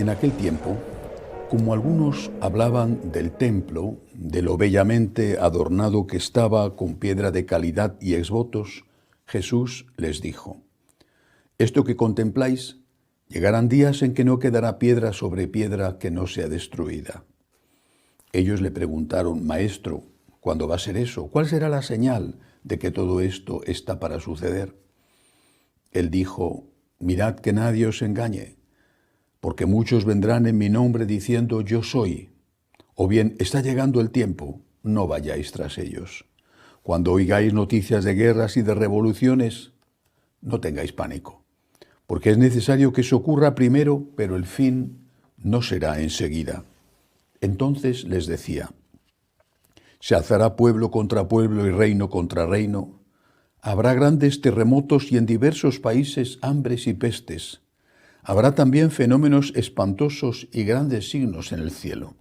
En aquel tiempo, como algunos hablaban del templo, de lo bellamente adornado que estaba con piedra de calidad y exvotos, Jesús les dijo: esto que contempláis, llegarán días en que no quedará piedra sobre piedra que no sea destruida. Ellos le preguntaron: Maestro, ¿cuándo va a ser eso? ¿Cuál será la señal de que todo esto está para suceder? Él dijo: mirad que nadie os engañe, porque muchos vendrán en mi nombre diciendo yo soy, o bien está llegando el tiempo, no vayáis tras ellos. Cuando oigáis noticias de guerras y de revoluciones, no tengáis pánico, porque es necesario que eso ocurra primero, pero el fin no será enseguida. Entonces les decía: se alzará pueblo contra pueblo y reino contra reino, habrá grandes terremotos y en diversos países hambres y pestes. Habrá también fenómenos espantosos y grandes signos en el cielo.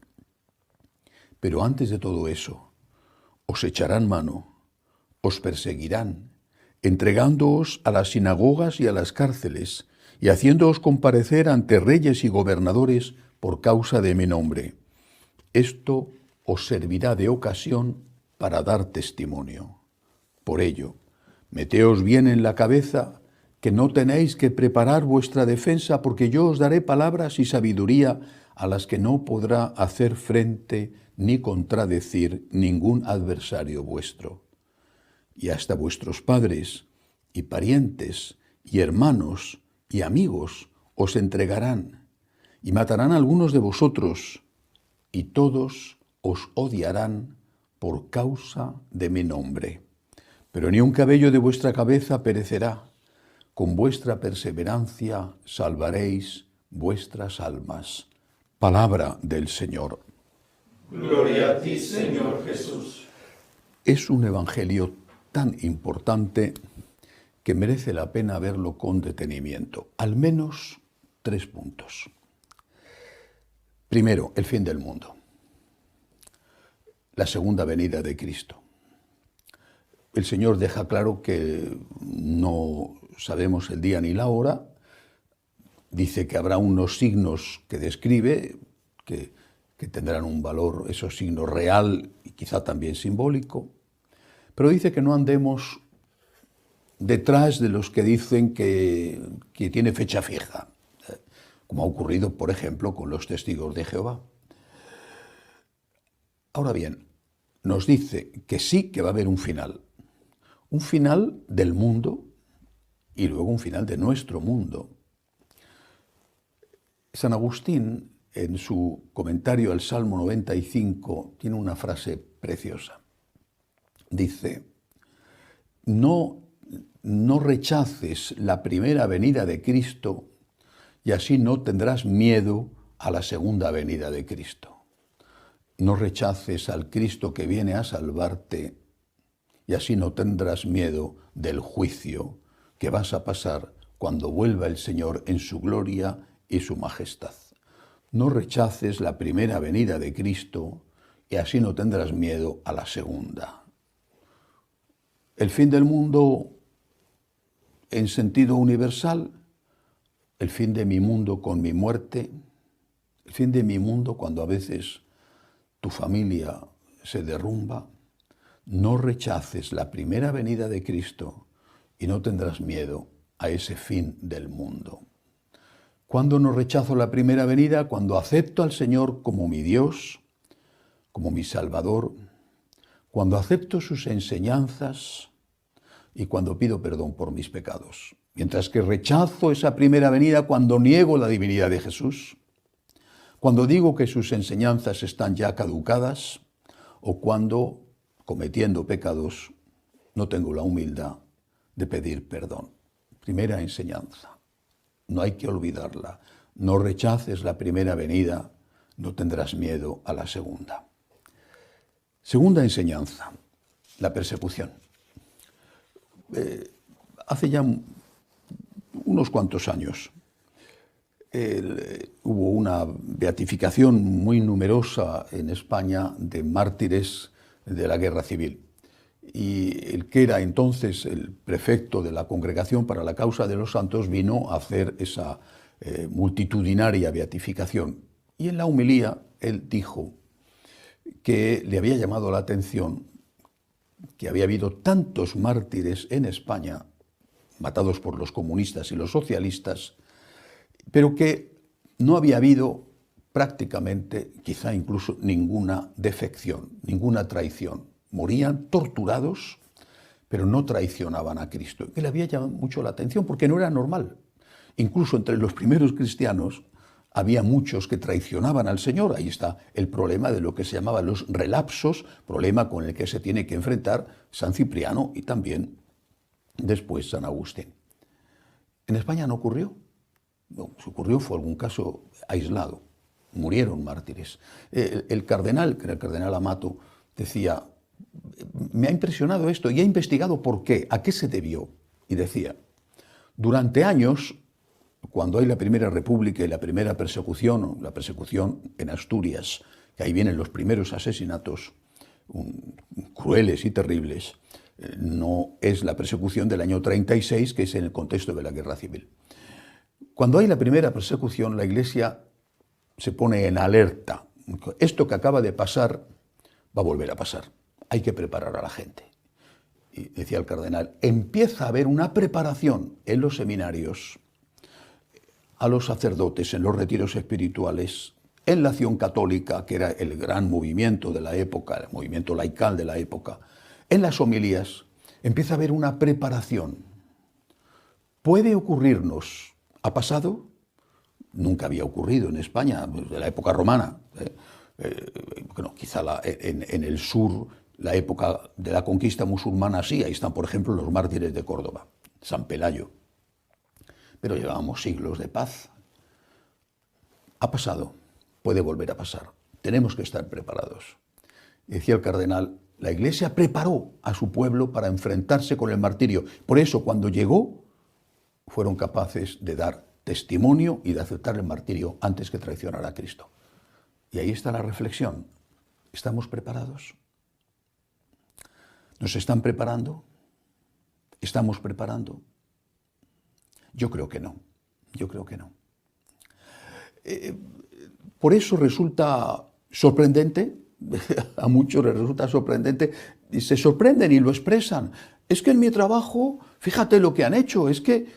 Pero antes de todo eso, os echarán mano, os perseguirán, entregándoos a las sinagogas y a las cárceles, y haciéndoos comparecer ante reyes y gobernadores por causa de mi nombre. Esto os servirá de ocasión para dar testimonio. Por ello, meteos bien en la cabeza que no tenéis que preparar vuestra defensa, porque yo os daré palabras y sabiduría a las que no podrá hacer frente ni contradecir ningún adversario vuestro. Y hasta vuestros padres y parientes y hermanos y amigos os entregarán, y matarán a algunos de vosotros, y todos os odiarán por causa de mi nombre. Pero ni un cabello de vuestra cabeza perecerá. Con vuestra perseverancia salvaréis vuestras almas. Palabra del Señor. Gloria a ti, Señor Jesús. Es un evangelio tan importante que merece la pena verlo con detenimiento. Al menos 3 puntos. Primero, el fin del mundo. La segunda venida de Cristo. El Señor deja claro que no sabemos el día ni la hora. Dice que habrá unos signos que describe, que tendrán un valor, esos signos real y quizá también simbólico. Pero dice que no andemos detrás de los que dicen que tiene fecha fija, como ha ocurrido, por ejemplo, con los testigos de Jehová. Ahora bien, nos dice que sí que va a haber un final del mundo y luego un final de nuestro mundo. San Agustín, en su comentario al Salmo 95, tiene una frase preciosa. Dice: no rechaces la primera venida de Cristo y así no tendrás miedo a la segunda venida de Cristo. No rechaces al Cristo que viene a salvarte y así no tendrás miedo del juicio que vas a pasar cuando vuelva el Señor en su gloria y su majestad. No rechaces la primera venida de Cristo y así no tendrás miedo a la segunda. El fin del mundo en sentido universal, el fin de mi mundo con mi muerte, el fin de mi mundo cuando a veces tu familia se derrumba. No rechaces la primera venida de Cristo y no tendrás miedo a ese fin del mundo. ¿Cuándo no rechazo la primera venida? Cuando acepto al Señor como mi Dios, como mi Salvador, cuando acepto sus enseñanzas y cuando pido perdón por mis pecados. Mientras que rechazo esa primera venida cuando niego la divinidad de Jesús, cuando digo que sus enseñanzas están ya caducadas o cuando, cometiendo pecados, no tengo la humildad de pedir perdón. Primera enseñanza. No hay que olvidarla. No rechaces la primera venida, no tendrás miedo a la segunda. Segunda enseñanza, la persecución. Hace ya unos cuantos años hubo una beatificación muy numerosa en España de mártires de la guerra civil. Y el que era entonces el prefecto de la Congregación para la Causa de los Santos vino a hacer esa multitudinaria beatificación. Y en la homilía él dijo que le había llamado la atención que había habido tantos mártires en España, matados por los comunistas y los socialistas, pero que no había habido prácticamente, quizá incluso, ninguna defección, ninguna traición. Morían torturados, pero no traicionaban a Cristo. Que le había llamado mucho la atención porque no era normal. Incluso entre los primeros cristianos había muchos que traicionaban al Señor. Ahí está el problema de lo que se llamaban los relapsos, problema con el que se tiene que enfrentar San Cipriano y también después San Agustín. En España no ocurrió. No, si ocurrió fue algún caso aislado. Murieron mártires. El cardenal, que era el cardenal Amato, decía, me ha impresionado esto y he investigado por qué, a qué se debió. Y decía, durante años, cuando hay la Primera República y la primera persecución, la persecución en Asturias, que ahí vienen los primeros asesinatos crueles y terribles, no es la persecución del año 36, que es en el contexto de la Guerra Civil. Cuando hay la primera persecución, la Iglesia se pone en alerta. Esto que acaba de pasar va a volver a pasar. Hay que preparar a la gente. Y decía el cardenal, empieza a haber una preparación en los seminarios, a los sacerdotes, en los retiros espirituales, en la Acción Católica, que era el gran movimiento de la época, el movimiento laical de la época, en las homilías, empieza a haber una preparación. Puede ocurrirnos, ¿ha pasado? Nunca había ocurrido en España, desde la época romana. Bueno, quizá en el sur, la época de la conquista musulmana sí, ahí están, por ejemplo, los mártires de Córdoba, San Pelayo. Pero llevábamos siglos de paz. Ha pasado, puede volver a pasar. Tenemos que estar preparados. Decía el cardenal, la Iglesia preparó a su pueblo para enfrentarse con el martirio. Por eso, cuando llegó, fueron capaces de dar testimonio y de aceptar el martirio antes que traicionar a Cristo. Y ahí está la reflexión. ¿Estamos preparados? ¿Nos están preparando? ¿Estamos preparando? Yo creo que no. Yo creo que no. Por eso resulta sorprendente, a muchos les resulta sorprendente, y se sorprenden y lo expresan. Es que en mi trabajo, fíjate lo que han hecho, es que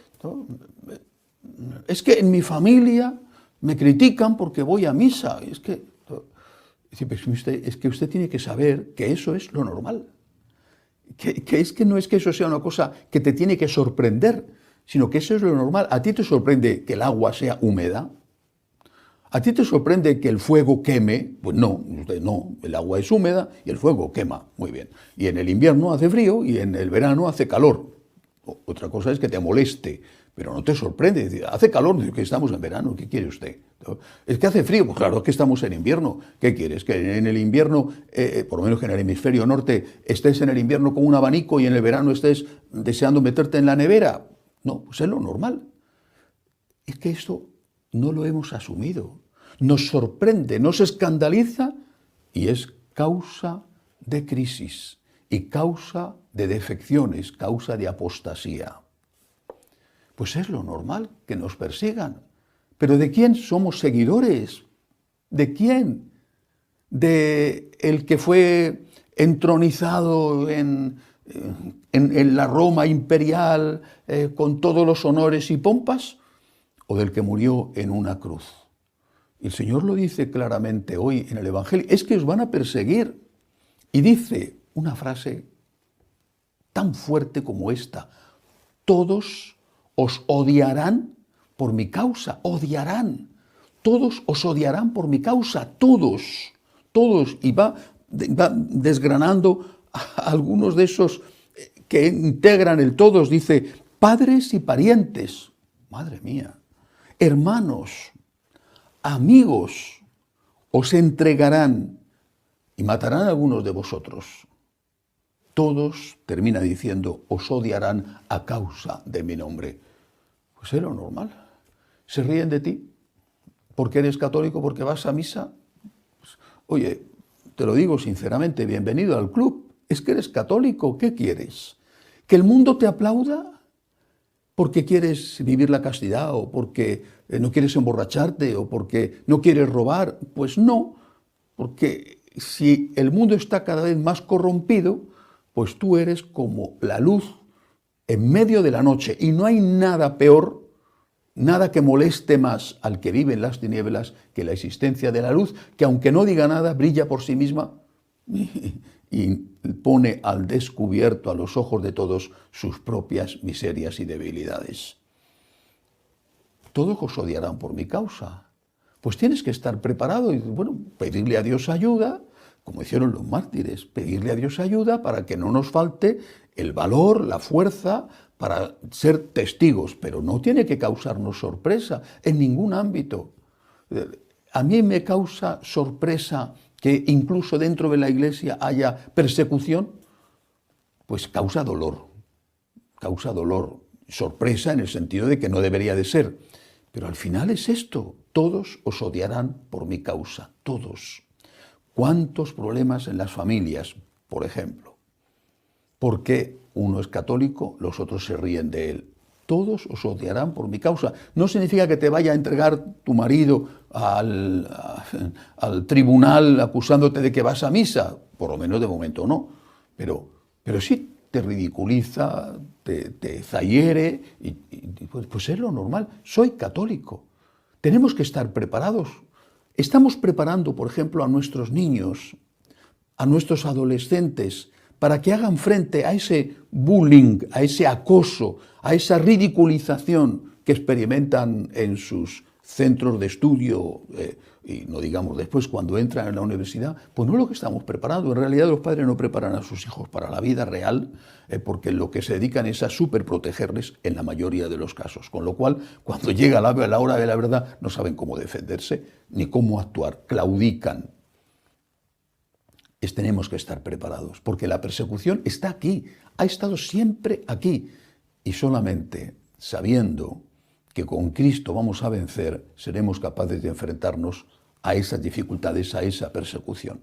en mi familia me critican porque voy a misa. Es que usted tiene que saber que eso es lo normal. Que es que no es que eso sea una cosa que te tiene que sorprender, sino que eso es lo normal. ¿A ti te sorprende que el agua sea húmeda? ¿A ti te sorprende que el fuego queme? Pues no, el agua es húmeda y el fuego quema, muy bien. Y en el invierno hace frío y en el verano hace calor. Otra cosa es que te moleste, pero no te sorprende. Hace calor, que estamos en verano, ¿qué quiere usted? Es que hace frío, pues claro que estamos en invierno. ¿Qué quieres? Que en el invierno, por lo menos que en el hemisferio norte, estés en el invierno con un abanico y en el verano estés deseando meterte en la nevera. No, pues es lo normal. Es que esto no lo hemos asumido. Nos sorprende, nos escandaliza y es causa de crisis y causa de defecciones, causa de apostasía. Pues es lo normal que nos persigan. ¿Pero de quién somos seguidores? ¿De quién? ¿De el que fue entronizado en la Roma imperial con todos los honores y pompas? ¿O del que murió en una cruz? El Señor lo dice claramente hoy en el Evangelio. Es que os van a perseguir. Y dice una frase tan fuerte como esta. Todos os odiarán por mi causa. Odiarán. Todos os odiarán por mi causa. Todos. Todos. Y va desgranando algunos de esos que integran el todos. Dice, padres y parientes. Madre mía. Hermanos, amigos, os entregarán y matarán a algunos de vosotros. Todos, termina diciendo, os odiarán a causa de mi nombre. Pues es lo normal. ¿Se ríen de ti porque eres católico, porque vas a misa? Pues, oye, te lo digo sinceramente, bienvenido al club. Es que eres católico, ¿qué quieres? ¿Que el mundo te aplauda? ¿Porque quieres vivir la castidad o porque no quieres emborracharte o porque no quieres robar. Pues no, porque si el mundo está cada vez más corrompido, pues tú eres como la luz en medio de la noche. Y no hay nada peor, nada que moleste más al que vive en las tinieblas que la existencia de la luz, que aunque no diga nada, brilla por sí misma y pone al descubierto a los ojos de todos sus propias miserias y debilidades. Todos os odiarán por mi causa. Pues tienes que estar preparado y, bueno, pedirle a Dios ayuda, como hicieron los mártires, pedirle a Dios ayuda para que no nos falte el valor, la fuerza para ser testigos, pero no tiene que causarnos sorpresa en ningún ámbito. A mí me causa sorpresa que incluso dentro de la Iglesia haya persecución, pues causa dolor, sorpresa en el sentido de que no debería de ser. Pero al final es esto, todos os odiarán por mi causa, todos. ¿Cuántos problemas en las familias, por ejemplo? Porque uno es católico, los otros se ríen de él. Todos os odiarán por mi causa. No significa que te vaya a entregar tu marido al tribunal acusándote de que vas a misa, por lo menos de momento no, pero sí te ridiculiza, te zahiere, y pues es lo normal. Soy católico. Tenemos que estar preparados. Estamos preparando, por ejemplo, a nuestros niños, a nuestros adolescentes, para que hagan frente a ese bullying, a ese acoso, a esa ridiculización que experimentan en sus centros de estudio y no digamos después cuando entran en la universidad. Pues no es lo que estamos preparando. En realidad los padres no preparan a sus hijos para la vida real porque lo que se dedican es a superprotegerles en la mayoría de los casos. Con lo cual, cuando llega la hora de la verdad, no saben cómo defenderse ni cómo actuar, claudican. Tenemos que estar preparados, porque la persecución está aquí, ha estado siempre aquí, y solamente sabiendo que con Cristo vamos a vencer, seremos capaces de enfrentarnos a esas dificultades, a esa persecución.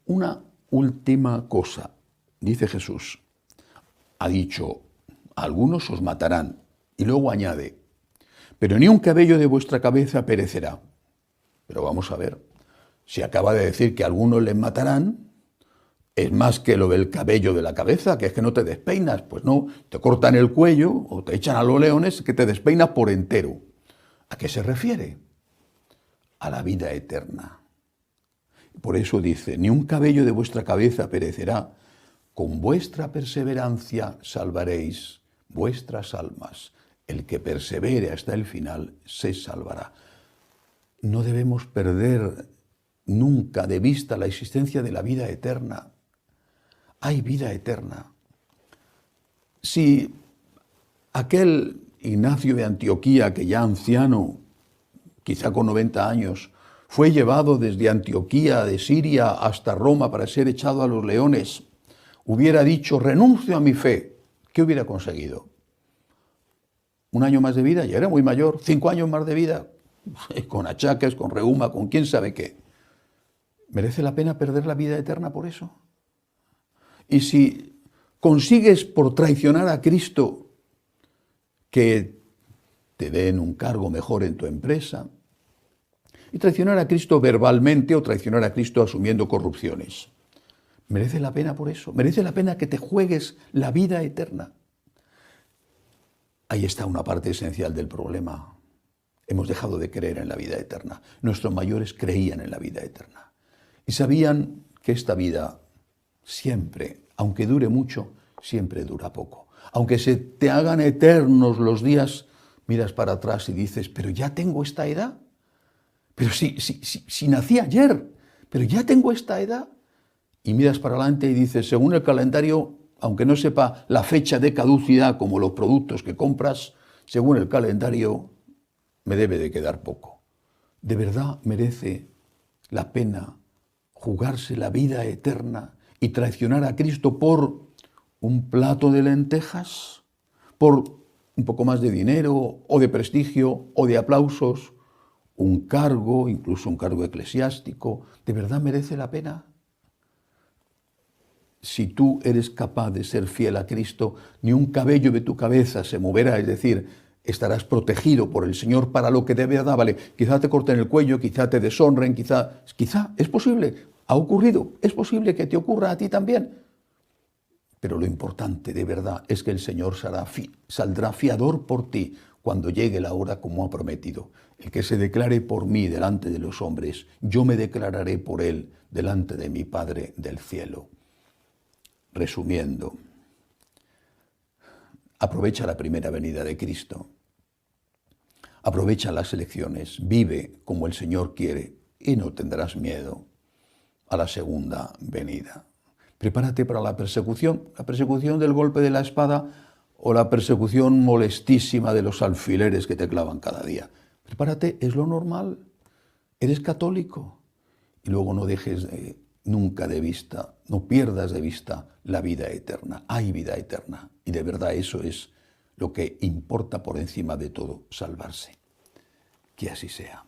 Una última cosa, dice Jesús, ha dicho, algunos os matarán, y luego añade, pero ni un cabello de vuestra cabeza perecerá. Pero vamos a ver. Si acaba de decir que algunos les matarán, es más que lo del cabello de la cabeza, que es que no te despeinas. Pues no, te cortan el cuello o te echan a los leones, que te despeinas por entero. ¿A qué se refiere? A la vida eterna. Por eso dice, ni un cabello de vuestra cabeza perecerá, con vuestra perseverancia salvaréis vuestras almas. El que persevere hasta el final se salvará. No debemos perder nunca de vista la existencia de la vida eterna. Hay vida eterna. Si aquel Ignacio de Antioquía, que ya anciano, quizá con 90 años, fue llevado desde Antioquía de Siria hasta Roma para ser echado a los leones, hubiera dicho, renuncio a mi fe, ¿qué hubiera conseguido? ¿Un año más de vida? Ya era muy mayor. 5 años más de vida, con achaques, con reuma, con quién sabe qué. ¿Merece la pena perder la vida eterna por eso? Y si consigues por traicionar a Cristo que te den un cargo mejor en tu empresa, y traicionar a Cristo verbalmente o traicionar a Cristo asumiendo corrupciones, ¿merece la pena por eso? ¿Merece la pena que te juegues la vida eterna? Ahí está una parte esencial del problema. Hemos dejado de creer en la vida eterna. Nuestros mayores creían en la vida eterna. Y sabían que esta vida siempre, aunque dure mucho, siempre dura poco. Aunque se te hagan eternos los días, miras para atrás y dices, pero ya tengo esta edad. Pero si nací ayer, pero ya tengo esta edad. Y miras para adelante y dices, según el calendario, aunque no sepa la fecha de caducidad como los productos que compras, según el calendario, me debe de quedar poco. ¿De verdad merece la pena jugarse la vida eterna y traicionar a Cristo por un plato de lentejas, por un poco más de dinero o de prestigio o de aplausos, un cargo, incluso un cargo eclesiástico? ¿De verdad merece la pena? Si tú eres capaz de ser fiel a Cristo, ni un cabello de tu cabeza se moverá, es decir, estarás protegido por el Señor para lo que de verdad vale. Quizá te corten el cuello, quizá te deshonren, quizá es posible, ha ocurrido, es posible que te ocurra a ti también. Pero lo importante de verdad es que el Señor saldrá fiador por ti cuando llegue la hora como ha prometido. El que se declare por mí delante de los hombres, yo me declararé por él delante de mi Padre del cielo. Resumiendo, aprovecha la primera venida de Cristo. Aprovecha las elecciones, vive como el Señor quiere y no tendrás miedo a la segunda venida. Prepárate para la persecución del golpe de la espada o la persecución molestísima de los alfileres que te clavan cada día. Prepárate, es lo normal. Eres católico. Y luego no dejes nunca de vista, no pierdas de vista la vida eterna. Hay vida eterna. Y de verdad eso es lo que importa por encima de todo, salvarse. Que así sea.